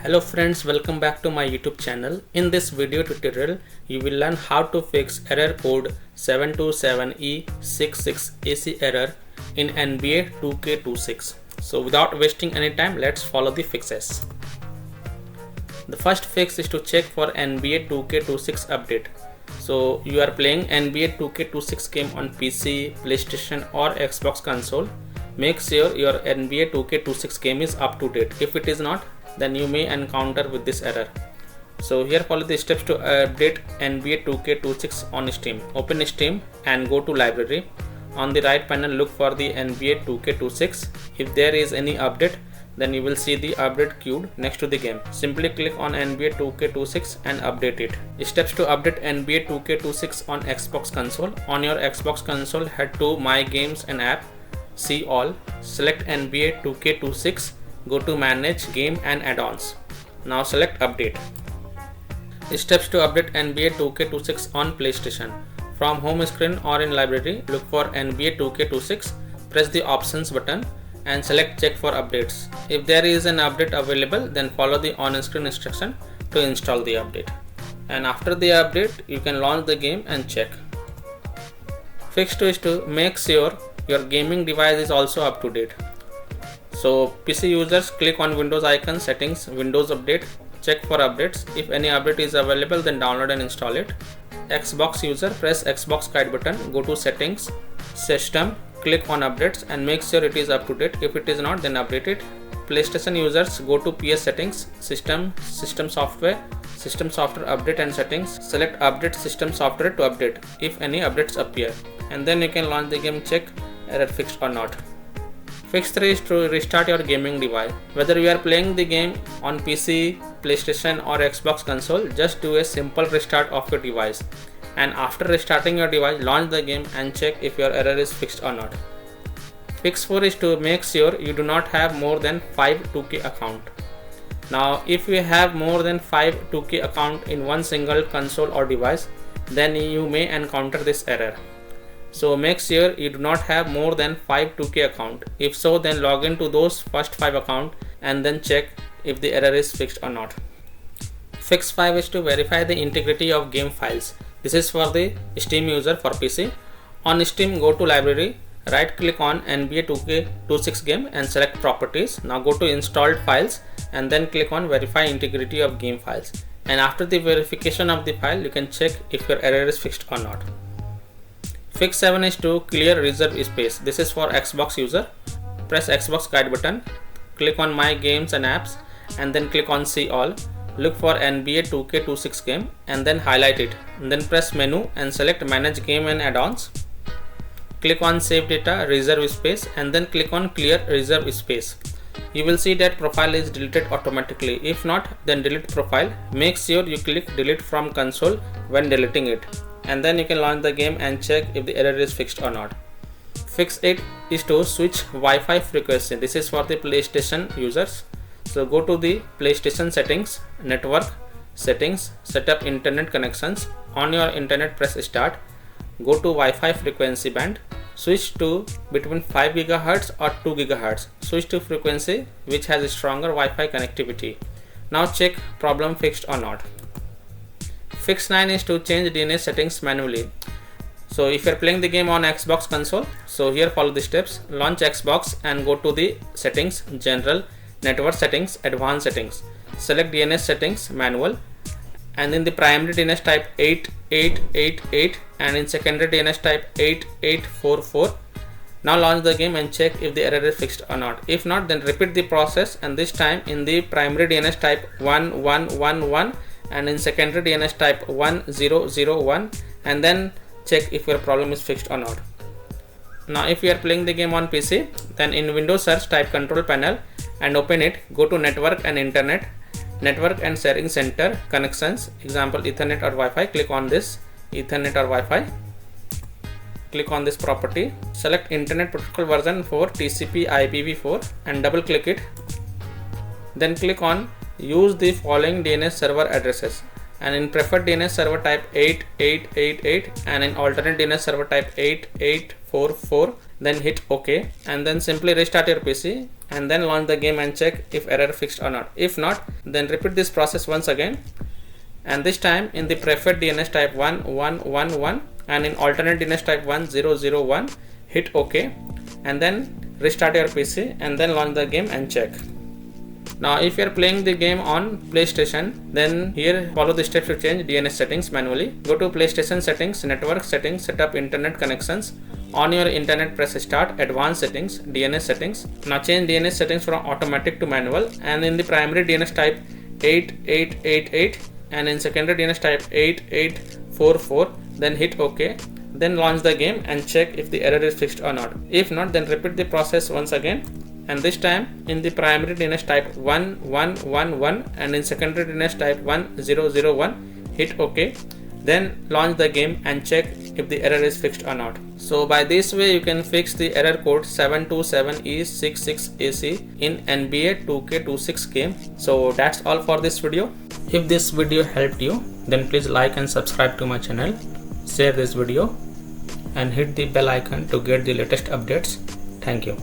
Hello friends, welcome back to my YouTube channel. In this video tutorial, you will learn how to fix error code 727e66ac error in NBA 2K26. So without wasting any time, let's follow the fixes. The first fix is to check for NBA 2K26 update. So you are playing NBA 2K26 game on PC, PlayStation or Xbox console. Make sure your NBA 2K26 game is up to date. If it is not, then you may encounter with this error. So here follow the steps to update NBA 2K26 on Steam. Open Steam and go to library. On the right panel, look for the NBA 2K26. If there is any update, then you will see the update queued next to the game. Simply click on NBA 2K26 and update it. Steps to update NBA 2K26 on Xbox console. On your Xbox console, head to My Games and App, see all, select NBA 2K26, go to Manage Game and Add-ons. Now select Update. Steps to update NBA 2K26 on PlayStation. From home screen or in library, look for NBA 2K26, press the Options button and select Check for updates. If there is an update available, then follow the on-screen instruction to install the update. And after the update, you can launch the game and check. Fix 2 is to make sure your gaming device is also up to date. So PC users, click on Windows icon, settings, Windows update, check for updates. If any update is available, then download and install it. Xbox user, press Xbox guide button, go to settings, system, click on updates and make sure it is up to date. If it is not, then update it. PlayStation users, go to PS settings, system software update and settings, select update system software to update if any updates appear, and then you can launch the game, check error fixed or not. Fix 3 is to restart your gaming device. Whether you are playing the game on PC, PlayStation or Xbox console, just do a simple restart of your device. And after restarting your device, launch the game and check if your error is fixed or not. Fix 4 is to make sure you do not have more than 5 2K account. Now if you have more than 5 2K account in one single console or device, then you may encounter this error. So make sure you do not have more than 5 2K account. If so, then log into those first 5 account and then check if the error is fixed or not. Fix 5 is to verify the integrity of game files. This is for the Steam user for PC. On Steam, go to library, right click on NBA 2K26 game and select properties. Now go to installed files and then click on verify integrity of game files. And after the verification of the file, you can check if your error is fixed or not. Fix 7 is to clear reserve space. This is for Xbox user. Press Xbox guide button, click on My Games and Apps and then click on See All. Look for NBA 2K26 game and then highlight it. And then press menu and select Manage Game and Add-ons. Click on Save Data, Reserve Space and then click on Clear Reserve Space. You will see that profile is deleted automatically. If not, then delete profile. Make sure you click Delete from console when deleting it. And then you can launch the game and check if the error is fixed or not. Fix 8 is to switch Wi-Fi frequency. This is for the PlayStation users. So go to the PlayStation settings, network, settings, set up internet connections. On your internet, press start. Go to Wi-Fi frequency band. Switch to between 5 GHz or 2 GHz. Switch to frequency which has a stronger Wi-Fi connectivity. Now check problem fixed or not. Fix 9 is to change DNS settings manually. So if you are playing the game on Xbox console, so here follow the steps. Launch Xbox and go to the settings, general, network settings, advanced settings. Select DNS settings manual and in the primary DNS type 8888 and in secondary DNS type 8844. Now launch the game and check if the error is fixed or not. If not, then repeat the process and this time in the primary DNS type 1111 and in secondary DNS type 1001 and then check if your problem is fixed or not. Now if you are playing the game on PC, then in Windows search type control panel and open it, go to network and internet, network and sharing center, connections, example Ethernet or Wi-Fi, click on this Ethernet or Wi-Fi, click on this property, select internet protocol version for TCP IPv4 and double click it, then click on use the following DNS server addresses and in preferred DNS server type 8888 and in alternate DNS server type 8844, then hit OK and then simply restart your PC and then launch the game and check if error fixed or not. If not, then repeat this process once again, and this time in the preferred DNS type 1111 and in alternate DNS type 1001, hit OK, and then restart your PC and then launch the game and check. Now if you are playing the game on PlayStation, then here follow the steps to change DNS settings manually. Go to PlayStation settings, network settings, set up internet connections. On your internet, press start, advanced settings, DNS settings. Now change DNS settings from automatic to manual, and in the primary DNS type 8888 and in secondary DNS type 8844, then hit OK. Then launch the game and check if the error is fixed or not. If not, then repeat the process once again, and this time in the primary DNS type 1111 and in secondary DNS type 1001, hit OK. Then launch the game and check if the error is fixed or not. So by this way you can fix the error code 727e66ac in NBA 2K26 game. So that's all for this video. If this video helped you, then please like and subscribe to my channel, share this video and hit the bell icon to get the latest updates. Thank you.